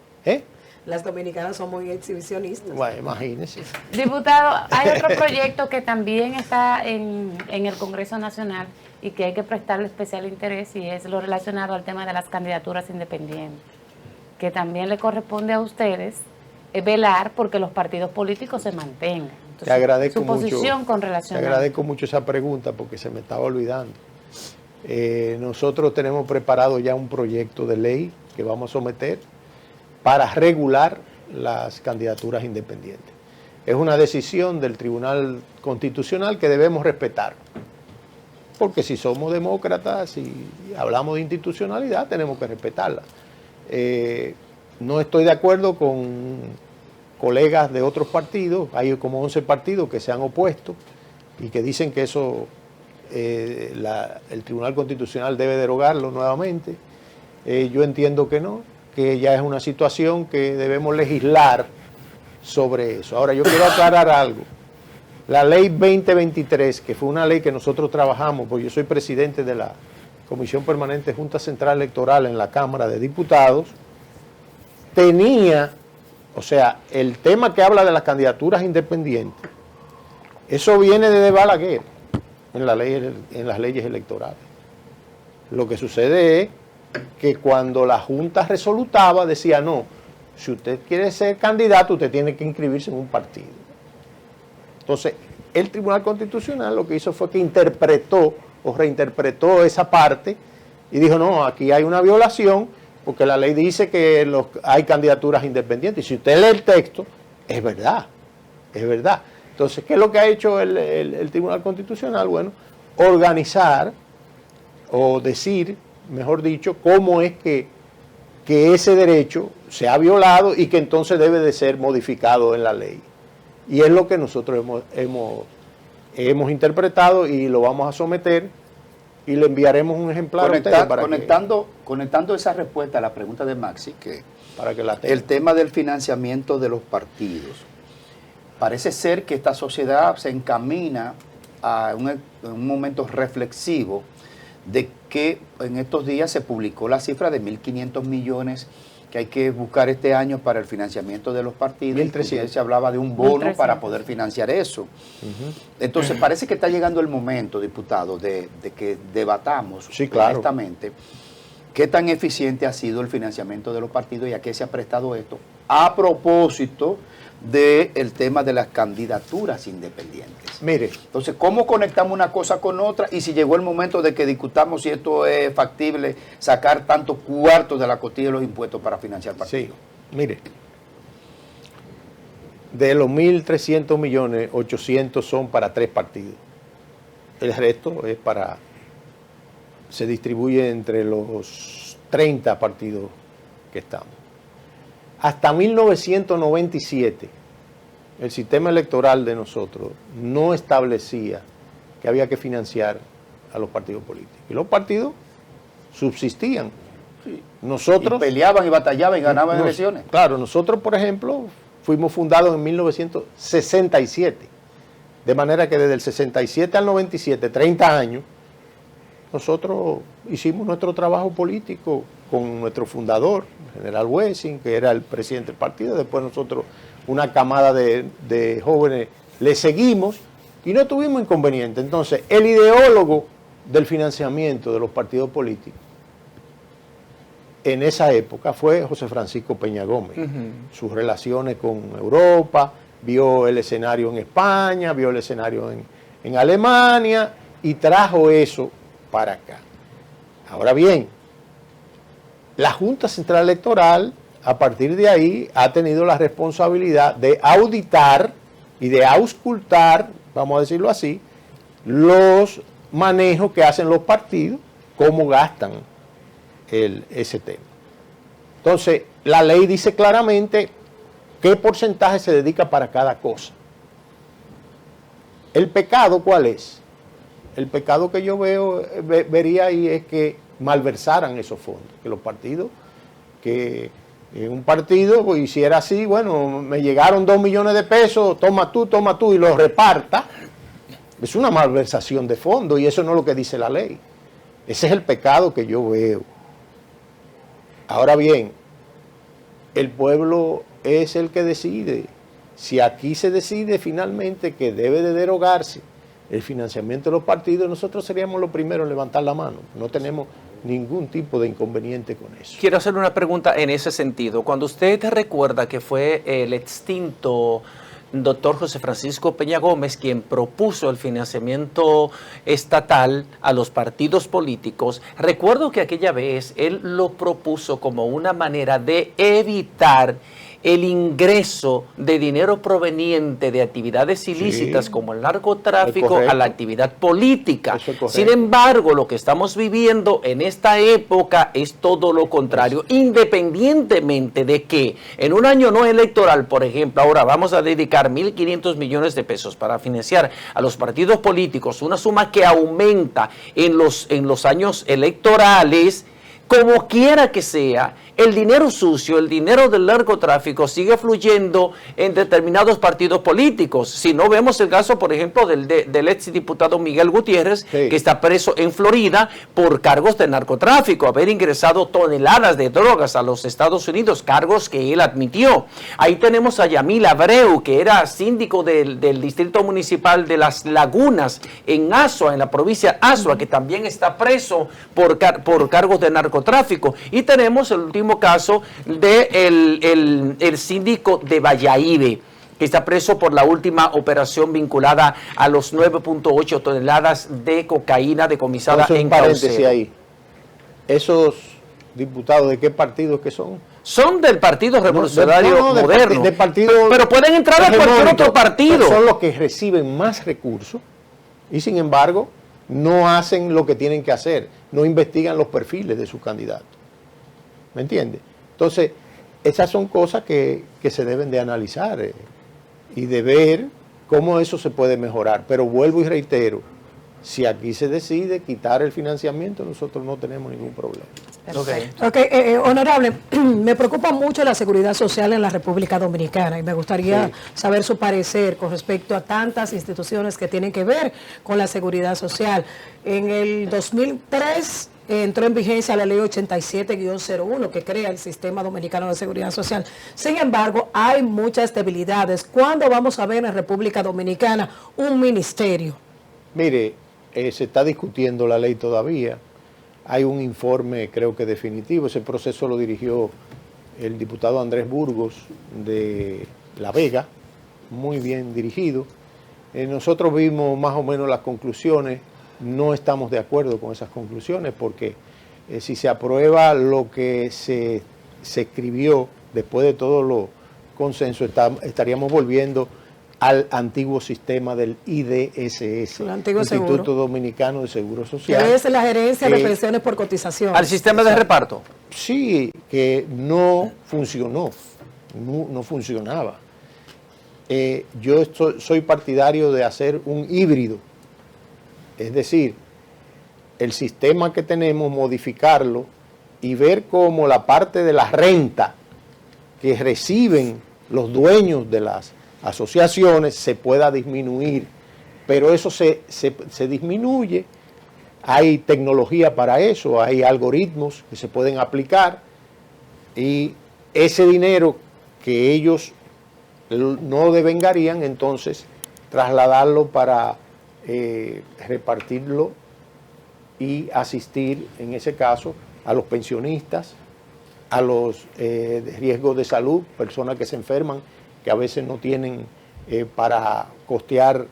Las dominicanas son muy exhibicionistas. Bueno, imagínese. Diputado, hay otro proyecto que también está en el Congreso Nacional y que hay que prestarle especial interés, y es lo relacionado al tema de las candidaturas independientes, que también le corresponde a ustedes velar porque los partidos políticos se mantengan. Entonces, Te agradezco su posición mucho. con Te relación agradezco mucho esa pregunta porque se me estaba olvidando. Nosotros tenemos preparado ya un proyecto de ley que vamos a someter para regular las candidaturas independientes. Es una decisión del Tribunal Constitucional que debemos respetar, porque si somos demócratas y hablamos de institucionalidad, tenemos que respetarla. No estoy de acuerdo con colegas de otros partidos, hay como 11 partidos que se han opuesto y que dicen que eso el Tribunal Constitucional debe derogarlo nuevamente. Yo entiendo que no, que ya es una situación que debemos legislar sobre eso. Ahora, yo quiero aclarar algo. La ley 2023, que fue una ley que nosotros trabajamos, porque yo soy presidente de la Comisión Permanente Junta Central Electoral en la Cámara de Diputados, tenía, o sea, el tema que habla de las candidaturas independientes, eso viene de Balaguer en las leyes electorales. Lo que sucede es que cuando la Junta resolutaba, decía, no, si usted quiere ser candidato, usted tiene que inscribirse en un partido. Entonces, el Tribunal Constitucional lo que hizo fue que interpretó o reinterpretó esa parte y dijo, no, aquí hay una violación porque la ley dice que hay candidaturas independientes. Y si usted lee el texto, es verdad, es verdad. Entonces, ¿qué es lo que ha hecho el Tribunal Constitucional? Bueno, organizar o decir, mejor dicho, cómo es que ese derecho se ha violado y que entonces debe de ser modificado en la ley. Y es lo que nosotros hemos interpretado y lo vamos a someter y le enviaremos un ejemplar a ustedes para conectando esa respuesta a la pregunta de Maxi, que para que la tengan. El tema del financiamiento de los partidos. Parece ser que esta sociedad se encamina a un momento reflexivo de que en estos días se publicó la cifra de 1.500 millones que hay que buscar este año para el financiamiento de los partidos. 1.300. Se hablaba de un bono 1.300. para poder financiar eso. Entonces parece que está llegando el momento, diputado, de que debatamos Sí, claro. honestamente qué tan eficiente ha sido el financiamiento de los partidos y a qué se ha prestado esto a propósito del tema de las candidaturas independientes. Mire, Entonces, ¿cómo conectamos una cosa con otra? Y si llegó el momento de que discutamos si esto es factible, sacar tantos cuartos de la costilla de los impuestos para financiar partidos. sí, mire, de los 1.300 millones, 800 son para 3 partidos. El resto es se distribuye entre los 30 partidos que estamos. Hasta 1997, el sistema electoral de nosotros no establecía que había que financiar a los partidos políticos. Y los partidos subsistían. Nosotros... Y peleaban y batallaban y ganaban elecciones. Claro, nosotros, por ejemplo, fuimos fundados en 1967. De manera que desde el 67 al 97, 30 años, nosotros hicimos nuestro trabajo político con nuestro fundador, general Wessing, que era el presidente del partido. Después nosotros, una camada de jóvenes, le seguimos y no tuvimos inconveniente. Entonces, el ideólogo del financiamiento de los partidos políticos en esa época fue José Francisco Peña Gómez. Sus relaciones con Europa, vio el escenario en España, vio el escenario en Alemania y trajo eso para acá. Ahora bien, la Junta Central Electoral, a partir de ahí, ha tenido la responsabilidad de auditar y de auscultar, vamos a decirlo así, los manejos que hacen los partidos, cómo gastan ese tema. Entonces, la ley dice claramente qué porcentaje se dedica para cada cosa. ¿El pecado cuál es? El pecado que yo vería ahí es que malversaran esos fondos, que los partidos, que un partido pues, hiciera así, bueno, me llegaron 2 millones de pesos, toma tú, y los reparta. Es una malversación de fondos y eso no es lo que dice la ley. Ese es el pecado que yo veo. Ahora bien, el pueblo es el que decide. Si aquí se decide finalmente que debe de derogarse el financiamiento de los partidos, nosotros seríamos los primeros en levantar la mano. No tenemos ningún tipo de inconveniente con eso. Quiero hacer una pregunta en ese sentido. Cuando usted recuerda que fue el extinto doctor José Francisco Peña Gómez quien propuso el financiamiento estatal a los partidos políticos, recuerdo que aquella vez él lo propuso como una manera de evitar el ingreso de dinero proveniente de actividades ilícitas como el narcotráfico a la actividad política. Sin embargo, lo que estamos viviendo en esta época es todo lo contrario, independientemente de que en un año no electoral, por ejemplo, ahora vamos a dedicar 1.500 millones de pesos para financiar a los partidos políticos, una suma que aumenta en los años electorales. Como quiera que sea, el dinero sucio, el dinero del narcotráfico sigue fluyendo en determinados partidos políticos. Si no vemos el caso, por ejemplo, del ex diputado Miguel Gutiérrez, que está preso en Florida por cargos de narcotráfico, haber ingresado toneladas de drogas a los Estados Unidos, cargos que él admitió. Ahí tenemos a Yamil Abreu, que era síndico del distrito municipal de Las Lagunas, en Azua, en la provincia de Azua, que también está preso por cargos de narcotráfico. Y tenemos el último caso de el síndico de Valladolid, que está preso por la última operación vinculada a los 9.8 toneladas de cocaína decomisada en Caucedo. Ahí. ¿Esos diputados de qué partido que son? Son del Partido Revolucionario Moderno, pero pueden entrar a cualquier otro partido. Son los que reciben más recursos y sin embargo no hacen lo que tienen que hacer, no investigan los perfiles de sus candidatos. ¿Me entiende? Entonces, esas son cosas que se deben de analizar y de ver cómo eso se puede mejorar. Pero vuelvo y reitero, si aquí se decide quitar el financiamiento, nosotros no tenemos ningún problema. Honorable, me preocupa mucho la seguridad social en la República Dominicana y me gustaría saber su parecer con respecto a tantas instituciones que tienen que ver con la seguridad social. En el 2003 entró en vigencia la ley 87-01 que crea el Sistema Dominicano de Seguridad Social. Sin embargo, hay muchas debilidades. ¿Cuándo vamos a ver en República Dominicana un ministerio? Mire, se está discutiendo la ley todavía. Hay un informe, creo que definitivo. Ese proceso lo dirigió el diputado Andrés Burgos de La Vega, muy bien dirigido. Nosotros vimos más o menos las conclusiones. No estamos de acuerdo con esas conclusiones porque si se aprueba lo que se escribió después de todos los consensos, estaríamos volviendo al antiguo sistema del IDSS, Instituto Dominicano de Seguro Social. Que es la gerencia de pensiones por cotización. ¿Al sistema de reparto? Sí, que no funcionó, no funcionaba. Yo soy partidario de hacer un híbrido, es decir, el sistema que tenemos, modificarlo y ver cómo la parte de la renta que reciben los dueños de las asociaciones se pueda disminuir, pero eso se disminuye, hay tecnología para eso, hay algoritmos que se pueden aplicar y ese dinero que ellos no devengarían, entonces trasladarlo para repartirlo y asistir en ese caso a los pensionistas, a los riesgos de salud, personas que se enferman, que a veces no tienen para costear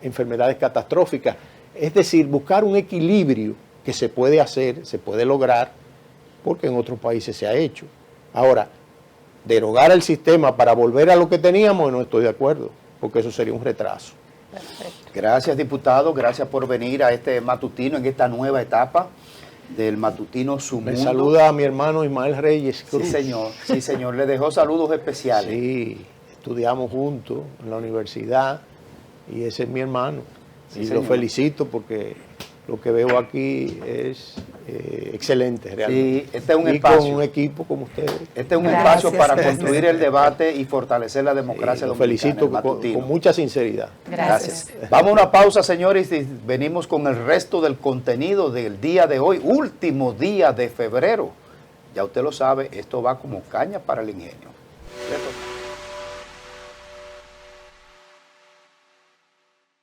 enfermedades catastróficas. Es decir, buscar un equilibrio que se puede hacer, se puede lograr, porque en otros países se ha hecho. Ahora, derogar el sistema para volver a lo que teníamos, no estoy de acuerdo, porque eso sería un retraso. Perfecto. Gracias, diputado, gracias por venir a este matutino en esta nueva etapa del matutino Su Mundo. Me saluda a mi hermano Ismael Reyes Cruz. Sí, señor, le dejó saludos especiales. Sí, estudiamos juntos en la universidad y ese es mi hermano. Sí, y señor, lo felicito porque lo que veo aquí es excelente realmente. Sí, este es un espacio. Con un equipo como ustedes. Este es un espacio para construir el debate y fortalecer la democracia dominicana. Felicito con mucha sinceridad. Gracias. Vamos a una pausa, señores, y venimos con el resto del contenido del día de hoy, último día de febrero. Ya usted lo sabe, esto va como caña para el ingenio.